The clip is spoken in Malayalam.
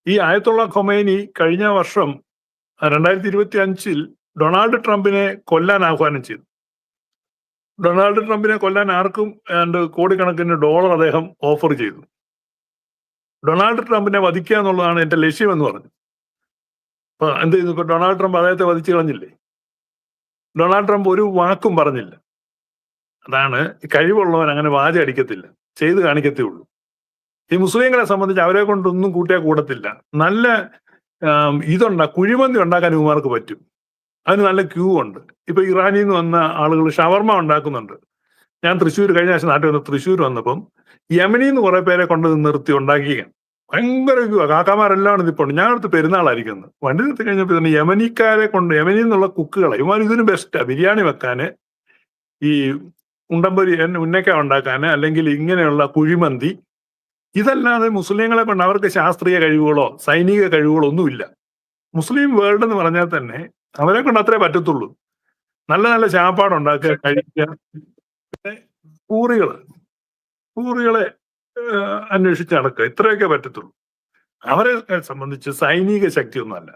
ഈ ആയത്തുള്ള ഖൊമൈനി കഴിഞ്ഞ വർഷം 2025 ഡൊണാൾഡ് ട്രംപിനെ കൊല്ലാൻ ആഹ്വാനം ചെയ്തു. ഡൊണാൾഡ് ട്രംപിനെ കൊല്ലാൻ ആർക്കും കോടിക്കണക്കിന് ഡോളർ അദ്ദേഹം ഓഫർ ചെയ്തു. ഡൊണാൾഡ് ട്രംപിനെ വധിക്കുക എന്നുള്ളതാണ് എന്റെ ലക്ഷ്യമെന്ന് പറഞ്ഞു. അപ്പൊ എന്ത് ചെയ്തു? ഇപ്പൊ ഡൊണാൾഡ് ട്രംപ് അദ്ദേഹത്തെ വധിച്ചു കളഞ്ഞില്ലേ? ഡൊണാൾഡ് ട്രംപ് ഒരു വാക്കും പറഞ്ഞില്ല. അതാണ്, കഴിവുള്ളവൻ അങ്ങനെ വാച അടിക്കത്തില്ല, ചെയ്ത് കാണിക്കത്തേ ഉള്ളൂ. ഈ മുസ്ലിങ്ങളെ സംബന്ധിച്ച് അവരെ കൊണ്ടൊന്നും കൂട്ടിയാൽ കൂടത്തില്ല. നല്ല കുഴിമന്തി ഉണ്ടാക്കാൻ ഇവന്മാർക്ക് പറ്റും. അതിന് നല്ല ക്യൂ ഉണ്ട്. ഇപ്പൊ ഇറാനിൽ നിന്ന് വന്ന ആളുകൾ ഷവർമ ഉണ്ടാക്കുന്നുണ്ട്. ഞാൻ കഴിഞ്ഞ ആഴ്ച നാട്ടിൽ വന്ന് തൃശ്ശൂർ വന്നപ്പം യമനിൽ നിന്ന് കുറെ പേരെ കൊണ്ട് നിർത്തി ഉണ്ടാക്കിയാണ്. ഭയങ്കര ക്യൂ. കാക്കാമാരെല്ലാം നിൽപ്പുണ്ട്. ഞാൻ അടുത്ത് പെരുന്നാളായിരിക്കുന്നത്. വണ്ടി നിർത്തി കഴിഞ്ഞപ്പോൾ തന്നെ യമനിൽ നിന്നുള്ള കുക്കുകളെ ഇവന്മാർ ഇതിന് ബെസ്റ്റാ. ബിരിയാണി വെക്കാന്, ഈ ഉണ്ടമ്പരി ഉന്നക്ക ഉണ്ടാക്കാന്, അല്ലെങ്കിൽ ഇങ്ങനെയുള്ള കുഴിമന്തി. ഇതല്ലാതെ മുസ്ലിങ്ങളെ കൊണ്ട് അവർക്ക് ശാസ്ത്രീയ കഴിവുകളോ സൈനിക കഴിവുകളോ ഒന്നുമില്ല. മുസ്ലിം വേൾഡ് എന്ന് പറഞ്ഞാൽ തന്നെ അവരെ കൊണ്ട് അത്രേ പറ്റത്തുള്ളൂ. നല്ല നല്ല ചാപ്പാടുണ്ടാക്കുക, കഴിക്കുക. പിന്നെ പൂറികളെ അന്വേഷിച്ച് നടക്കുക, ഇത്രയൊക്കെ പറ്റത്തുള്ളൂ. അവരെ സംബന്ധിച്ച് സൈനിക ശക്തിയൊന്നുമല്ല.